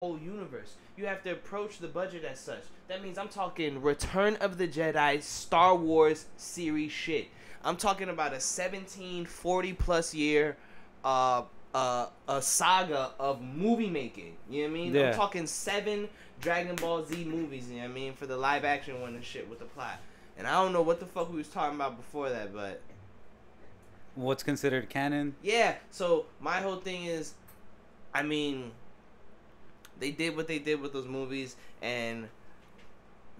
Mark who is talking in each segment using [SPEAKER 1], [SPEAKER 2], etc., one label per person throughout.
[SPEAKER 1] whole universe. You have to approach the budget as such. That means I'm talking Return of the Jedi, Star Wars series shit. I'm talking about a 1740 plus year a saga of movie making. You know what I mean?
[SPEAKER 2] Yeah.
[SPEAKER 1] I'm talking 7 Dragon Ball Z movies, you know what I mean, for the live action one and shit with the plot. And I don't know what the fuck we was talking about before that, but
[SPEAKER 2] What's considered canon?
[SPEAKER 1] yeah, so my whole thing is, I mean, they did what they did with those movies, and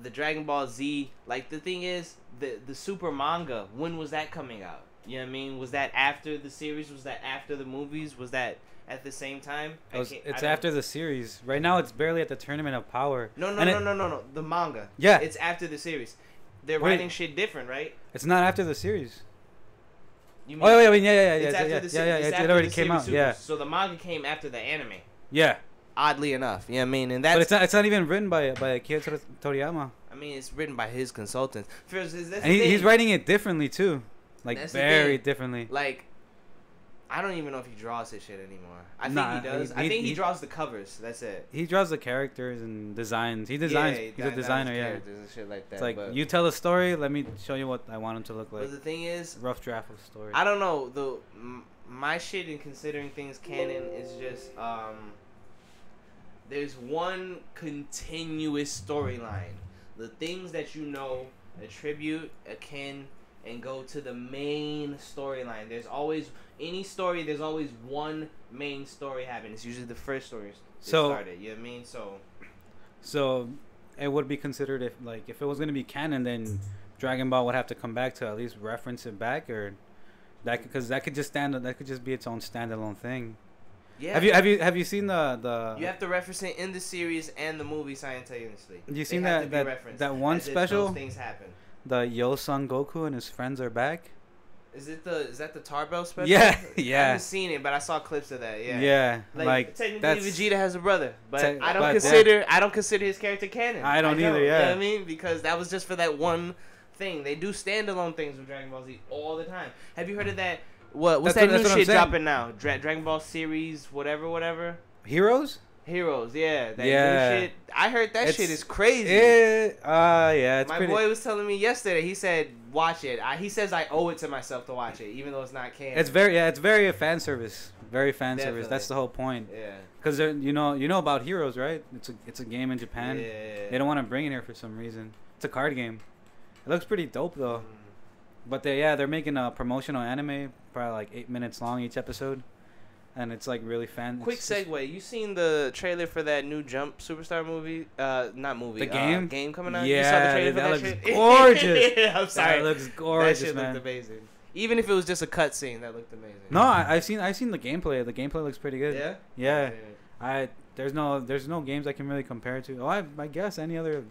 [SPEAKER 1] the Dragon Ball Z, like, the thing is, the super manga, when was that coming out? You know what I mean? Was that after the series? Was that after the movies? Was that at the same time?
[SPEAKER 2] It's after the series. Right now, it's barely at the Tournament of Power.
[SPEAKER 1] No. The manga.
[SPEAKER 2] Yeah.
[SPEAKER 1] It's after the series. They're
[SPEAKER 2] Wait.
[SPEAKER 1] writing shit different, right?
[SPEAKER 2] It's not after the series.
[SPEAKER 1] You
[SPEAKER 2] Oh, yeah,
[SPEAKER 1] It's after
[SPEAKER 2] yeah,
[SPEAKER 1] the
[SPEAKER 2] yeah,
[SPEAKER 1] it's
[SPEAKER 2] it
[SPEAKER 1] after
[SPEAKER 2] already
[SPEAKER 1] the
[SPEAKER 2] came
[SPEAKER 1] series
[SPEAKER 2] out,
[SPEAKER 1] Super.
[SPEAKER 2] yeah.
[SPEAKER 1] So the manga came after the anime.
[SPEAKER 2] Yeah.
[SPEAKER 1] Oddly enough, you know what I mean? And
[SPEAKER 2] But
[SPEAKER 1] that's,
[SPEAKER 2] it's not even written by Akira Toriyama.
[SPEAKER 1] I mean, it's written by his consultants. First, that's
[SPEAKER 2] And
[SPEAKER 1] the thing.
[SPEAKER 2] he's writing it differently, too. Like,
[SPEAKER 1] That's the
[SPEAKER 2] very
[SPEAKER 1] thing.
[SPEAKER 2] differently.
[SPEAKER 1] Like, I don't even know if he draws his shit anymore. I think
[SPEAKER 2] Nah,
[SPEAKER 1] he does. I think he draws the covers. That's it.
[SPEAKER 2] He draws the characters and designs. He designs. He's a designer, yeah.
[SPEAKER 1] Characters and shit like that.
[SPEAKER 2] It's like,
[SPEAKER 1] but,
[SPEAKER 2] you tell a story, let me show you what I want him to look like.
[SPEAKER 1] but the thing is,
[SPEAKER 2] Rough draft of the story.
[SPEAKER 1] I don't know. My shit in considering things canon is just there's one continuous storyline. The things that you know attribute, akin, and go to the main storyline. There's always any story. There's always one main story happening. It's usually the first story started. You know what I mean?
[SPEAKER 2] So it would be considered if it was gonna be canon, then Dragon Ball would have to come back to at least reference it back, or because that could just be its own standalone thing.
[SPEAKER 1] yeah.
[SPEAKER 2] Have you seen the
[SPEAKER 1] You have to reference it in the series and the movie simultaneously.
[SPEAKER 2] You seen
[SPEAKER 1] They have to
[SPEAKER 2] that
[SPEAKER 1] be referenced
[SPEAKER 2] that one
[SPEAKER 1] as if
[SPEAKER 2] special?
[SPEAKER 1] those things happen.
[SPEAKER 2] The Yo Son Goku and his friends are back.
[SPEAKER 1] Is that the Tarbell special?
[SPEAKER 2] Yeah,
[SPEAKER 1] I
[SPEAKER 2] yeah,
[SPEAKER 1] haven't seen it, but I saw clips of that. Yeah.
[SPEAKER 2] yeah.
[SPEAKER 1] Like technically, Vegeta has a brother, but I don't
[SPEAKER 2] but
[SPEAKER 1] consider his character canon.
[SPEAKER 2] I don't either,
[SPEAKER 1] You know
[SPEAKER 2] yeah.
[SPEAKER 1] what I mean? Because that was just for that one thing. They do standalone things with Dragon Ball Z all the time. Have you heard of that? What's that new shit dropping now? Dragon Ball series, whatever.
[SPEAKER 2] Heroes.
[SPEAKER 1] Heroes, yeah. That
[SPEAKER 2] Yeah.
[SPEAKER 1] new shit. I heard that shit is crazy.
[SPEAKER 2] Yeah, it's
[SPEAKER 1] My
[SPEAKER 2] pretty.
[SPEAKER 1] boy was telling me yesterday. He said, "Watch it." He says I owe it to myself to watch it, even though it's not canon.
[SPEAKER 2] It's very a fan service. Very fan service.
[SPEAKER 1] Definitely.
[SPEAKER 2] That's the whole point.
[SPEAKER 1] Yeah.
[SPEAKER 2] Because you know about Heroes, right? It's a game in Japan.
[SPEAKER 1] Yeah.
[SPEAKER 2] They don't want to bring it here for some reason. It's a card game. It looks pretty dope though. But they're making a promotional anime, probably like 8 minutes long each episode, and it's like really fan.
[SPEAKER 1] Quick segue. You seen the trailer for that new Jump Superstar movie? Not movie.
[SPEAKER 2] The game?
[SPEAKER 1] Game coming out.
[SPEAKER 2] Yeah,
[SPEAKER 1] you saw the trailer for
[SPEAKER 2] that
[SPEAKER 1] that
[SPEAKER 2] looks
[SPEAKER 1] shit?
[SPEAKER 2] gorgeous.
[SPEAKER 1] Yeah, I'm sorry.
[SPEAKER 2] That looks gorgeous,
[SPEAKER 1] that shit
[SPEAKER 2] man.
[SPEAKER 1] looked amazing. Even if it was just a cutscene, that looked amazing.
[SPEAKER 2] No, I've seen the gameplay. The gameplay looks pretty good.
[SPEAKER 1] Yeah.
[SPEAKER 2] Yeah. There's no games I can really compare it to. I guess any other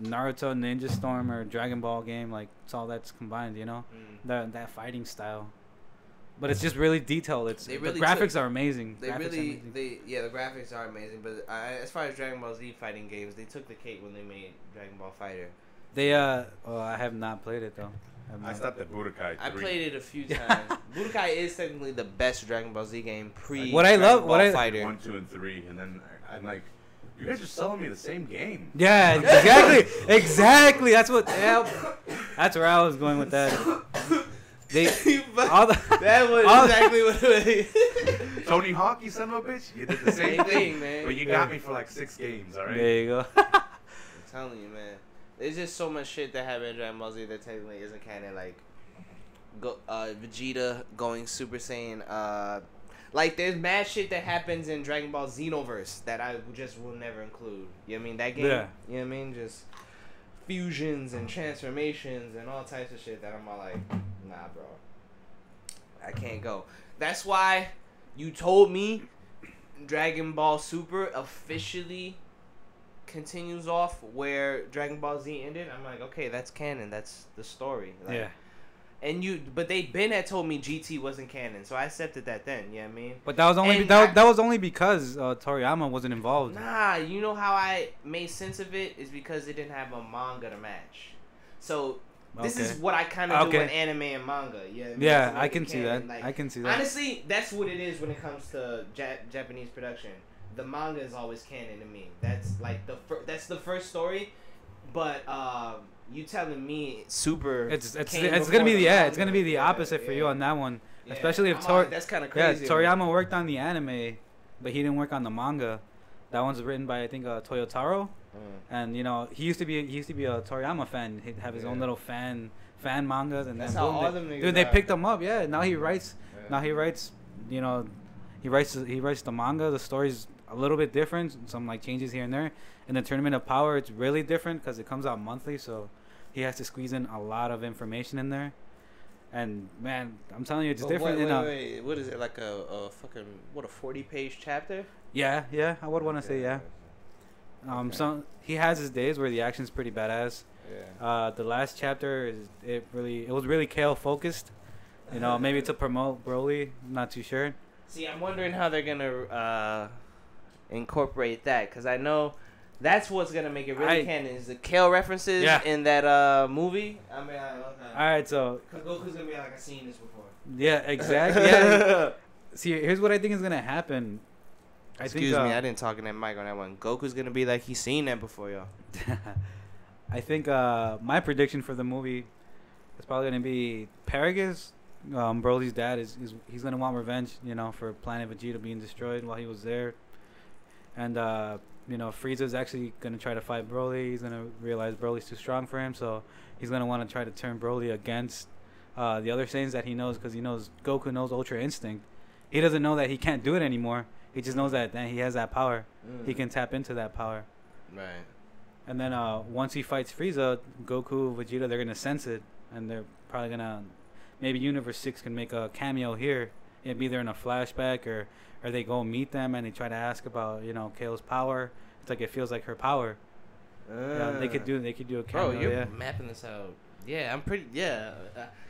[SPEAKER 2] Naruto, Ninja Storm, or Dragon Ball game, like it's all that's combined, you know, that fighting style. But it's just really detailed. The graphics are amazing.
[SPEAKER 1] The graphics are amazing. But as far as Dragon Ball Z fighting games, they took the cake when they made Dragon Ball Fighter.
[SPEAKER 2] I have not played it though.
[SPEAKER 3] I stopped at Budokai 3.
[SPEAKER 1] I played it a few times. Budokai is technically the best Dragon Ball Z game pre. Fighter
[SPEAKER 3] 1, 2, and 3, and then I'm like, you guys are selling me the same game.
[SPEAKER 2] Yeah, exactly. That's where I was going with that.
[SPEAKER 1] That was exactly what it was.
[SPEAKER 3] Tony Hawk, you son of a bitch. You did the same
[SPEAKER 1] thing, man.
[SPEAKER 3] But you got me for like 6 games, all right?
[SPEAKER 2] There you go.
[SPEAKER 1] I'm telling you, man. There's just so much shit that happened in Dragon Ball Z that technically isn't canon. Like, Vegeta going Super Saiyan. Like, there's mad shit that happens in Dragon Ball Xenoverse that I just will never include. You know what I mean? That game.
[SPEAKER 2] Yeah.
[SPEAKER 1] You know what I mean? Just fusions and transformations and all types of shit that I'm all like, nah, bro. I can't go. That's why you told me Dragon Ball Super officially continues off where Dragon Ball Z ended. I'm like, okay, that's canon. That's the story. Like,
[SPEAKER 2] Yeah.
[SPEAKER 1] But they had told me GT wasn't canon, so I accepted that then. You know what I mean?
[SPEAKER 2] But that was only that was only because Toriyama wasn't involved.
[SPEAKER 1] Nah, you know how I made sense of it is because it didn't have a manga to match. So this is what I kind of do with anime and manga. You know what I mean?
[SPEAKER 2] Yeah, I can see that.
[SPEAKER 1] Like,
[SPEAKER 2] I can see that.
[SPEAKER 1] Honestly, that's what it is when it comes to Japanese production. the manga is always canon to me. That's like that's the first story, but you telling me Super
[SPEAKER 2] it's gonna be it's gonna be the opposite for you on that one, especially if
[SPEAKER 1] that's kind of crazy.
[SPEAKER 2] Toriyama worked on the anime, but he didn't work on the manga. That one's written by I think Toyotaro, and you know he used to be a Toriyama fan. He'd have his own little fan mangas, and
[SPEAKER 1] that's
[SPEAKER 2] then
[SPEAKER 1] how all them niggas
[SPEAKER 2] dude, they picked him up. Yeah, now he writes. Now he writes. You know, he writes the manga. The story's a little bit different. Some like changes here and there. In the Tournament of Power, it's really different because it comes out monthly, so he has to squeeze in a lot of information in there. And man, I'm telling you, it's different.
[SPEAKER 1] Wait, what is it like a fucking 40-page chapter?
[SPEAKER 2] Yeah, I would want to say yeah. So he has his days where the action's pretty badass. Yeah. The last chapter it was really Kale focused. You know, maybe to promote Broly. I'm not too sure.
[SPEAKER 1] See, I'm wondering how they're gonna incorporate that, because I know that's what's gonna make it really canon is the Kale references in that movie. I mean, okay.
[SPEAKER 2] All right, so
[SPEAKER 1] Goku's gonna be like, I've seen this before.
[SPEAKER 2] Yeah, exactly. Yeah. See, here's what I think is gonna happen.
[SPEAKER 1] Excuse me, I didn't talk in that mic on that one. Goku's gonna be like, he's seen that before, y'all.
[SPEAKER 2] I think my prediction for the movie is probably gonna be Paragus. Broly's dad he's gonna want revenge, you know, for Planet Vegeta being destroyed while he was there, and you know, Frieza's actually gonna try to fight Broly. He's gonna realize Broly's too strong for him, so he's gonna want to try to turn Broly against the other Saiyans that he knows, because he knows Goku knows Ultra Instinct. He doesn't know that he can't do it anymore. He just knows that he has that power. He can tap into that power.
[SPEAKER 1] Right.
[SPEAKER 2] And then once he fights Frieza, Goku, Vegeta, they're gonna sense it, and they're probably gonna. Maybe Universe 6 can make a cameo here. It'd be there in a flashback, or they go meet them and they try to ask about, you know, Kale's power. It's like it feels like her power. They could do a cameo.
[SPEAKER 1] Bro, you're mapping this out. Yeah, I'm pretty. Yeah,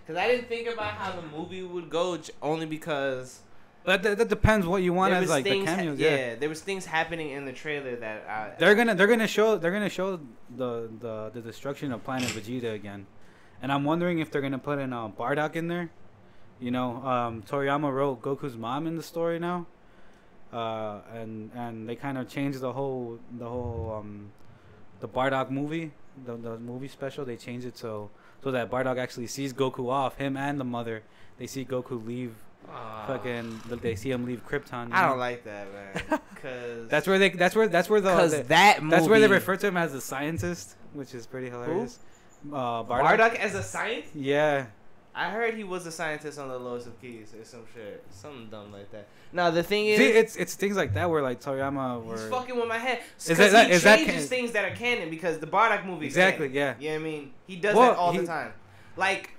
[SPEAKER 1] because I didn't think about how the movie would go only because.
[SPEAKER 2] But that depends what you want as like the cameos.
[SPEAKER 1] Yeah, there was things happening in the trailer that
[SPEAKER 2] they're gonna show the destruction of Planet Vegeta again. And I'm wondering if they're gonna put in Bardock in there. You know, Toriyama wrote Goku's mom in the story now, and they kind of changed the whole the Bardock movie, the movie special. They changed it so that Bardock actually sees Goku off, him and the mother. They see Goku leave. They see him leave Krypton.
[SPEAKER 1] I don't like that, man. Cause
[SPEAKER 2] that's where they refer to him as a scientist, which is pretty hilarious.
[SPEAKER 1] Bardock as a scientist?
[SPEAKER 2] Yeah.
[SPEAKER 1] I heard he was a scientist on the Lowest of Keys or some shit. Something dumb like that. No, the thing is...
[SPEAKER 2] See, it's things like that where, like, Toriyama...
[SPEAKER 1] He's fucking with my head. Because he changes things that are canon, because the Bardock movie is
[SPEAKER 2] exactly,
[SPEAKER 1] canon.
[SPEAKER 2] yeah.
[SPEAKER 1] You know what I mean? He does that all the time. Like,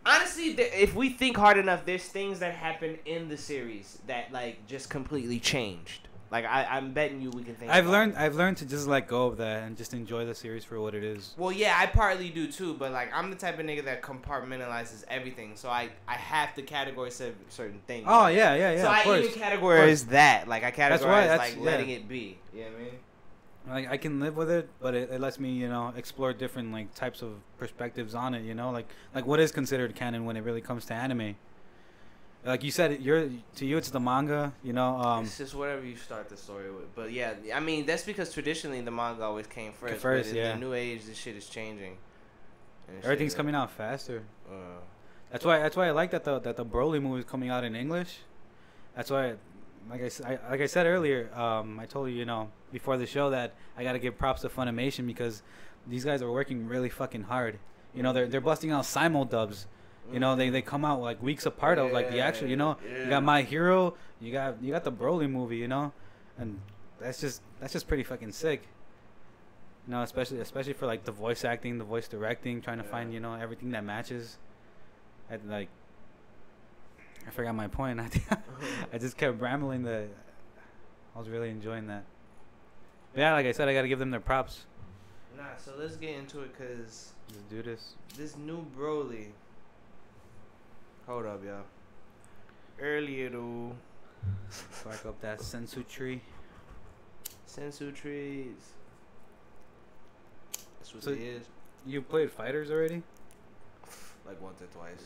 [SPEAKER 1] honestly, if we think hard enough, there's things that happen in the series that, like, just completely changed. Like, I'm betting you we can think.
[SPEAKER 2] I've learned to just let go of that and just enjoy the series for what it is.
[SPEAKER 1] Well, yeah, I partly do too, but like I'm the type of nigga that compartmentalizes everything, so I have to categorize certain things.
[SPEAKER 2] Oh yeah.
[SPEAKER 1] So I even categorize that, like I categorize letting it be. You know what I mean?
[SPEAKER 2] Like I can live with it, but it lets me, you know, explore different like types of perspectives on it. You know, like what is considered canon when it really comes to anime. Like you said, to you it's the manga, you know.
[SPEAKER 1] It's just whatever you start the story with. But yeah, I mean that's because traditionally the manga always came first. But in the new age, this shit is changing.
[SPEAKER 2] Everything's coming out faster. That's why I like that the Broly movie is coming out in English. That's why, like I said earlier, I told you know before the show that I gotta give props to Funimation because these guys are working really fucking hard. You know, they're busting out simul dubs. You know, they come out like weeks apart of like the actual, you know, you got My Hero, you got the Broly movie, you know, and that's just pretty fucking sick. You know, especially for like the voice acting, the voice directing, trying to find, you know, everything that matches. I forgot my point. I just kept rambling. I was really enjoying that. But yeah, like I said, I gotta give them their props.
[SPEAKER 1] Nah, so let's get into it, cause
[SPEAKER 2] let's do this.
[SPEAKER 1] This new Broly. Hold up, y'all. Earlier, though.
[SPEAKER 2] Spark up that sensu tree.
[SPEAKER 1] Sensu trees. That's what it is.
[SPEAKER 2] You played Fighters already?
[SPEAKER 1] Like once or twice.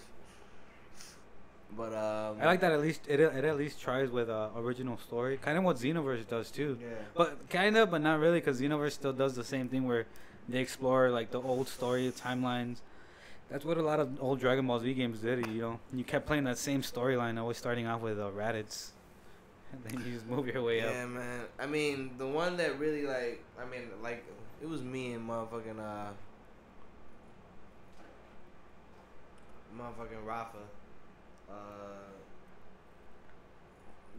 [SPEAKER 1] But
[SPEAKER 2] I like that at least it at least tries with original story, kind of what Xenoverse does too.
[SPEAKER 1] Yeah.
[SPEAKER 2] But kind of, but not really, because Xenoverse still does the same thing where they explore like the old story timelines. That's what a lot of old Dragon Ball Z games did. You know, you kept playing that same storyline, always starting off with Raditz, and then you just move your way up.
[SPEAKER 1] Yeah, man. I mean, the one that really like it was me and motherfucking Rafa.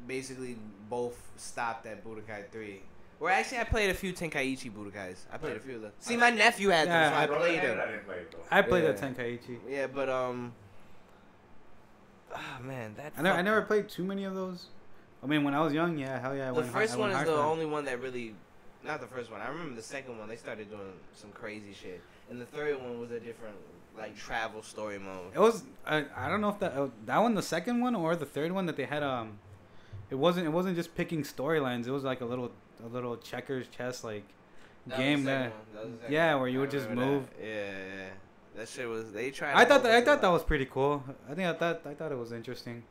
[SPEAKER 1] Basically both stopped at Budokai 3. Or actually, I played a few Tenkaichi Budokais. I played a few of them. See, my nephew had them, so I played them.
[SPEAKER 3] I
[SPEAKER 2] I played
[SPEAKER 1] Yeah.
[SPEAKER 2] the Tenkaichi.
[SPEAKER 1] Yeah, but man, that.
[SPEAKER 2] I never played too many of those. I mean, when I was young, yeah, hell yeah. I
[SPEAKER 1] The
[SPEAKER 2] went
[SPEAKER 1] first
[SPEAKER 2] I
[SPEAKER 1] one
[SPEAKER 2] went
[SPEAKER 1] is
[SPEAKER 2] hard
[SPEAKER 1] the
[SPEAKER 2] for it.
[SPEAKER 1] only one that really. Not the first one. I remember the second one. They started doing some crazy shit, and the third one was a different like travel story mode.
[SPEAKER 2] It was I don't know if that one, the second one or the third one that they had it wasn't just picking storylines. It was like a little checkers chess like
[SPEAKER 1] That was
[SPEAKER 2] game
[SPEAKER 1] the second
[SPEAKER 2] that
[SPEAKER 1] one. That was the second
[SPEAKER 2] yeah
[SPEAKER 1] one.
[SPEAKER 2] where you
[SPEAKER 1] I
[SPEAKER 2] would just
[SPEAKER 1] remember
[SPEAKER 2] move.
[SPEAKER 1] that. Yeah. That shit was. They tried.
[SPEAKER 2] I thought that was pretty cool. I thought it was interesting.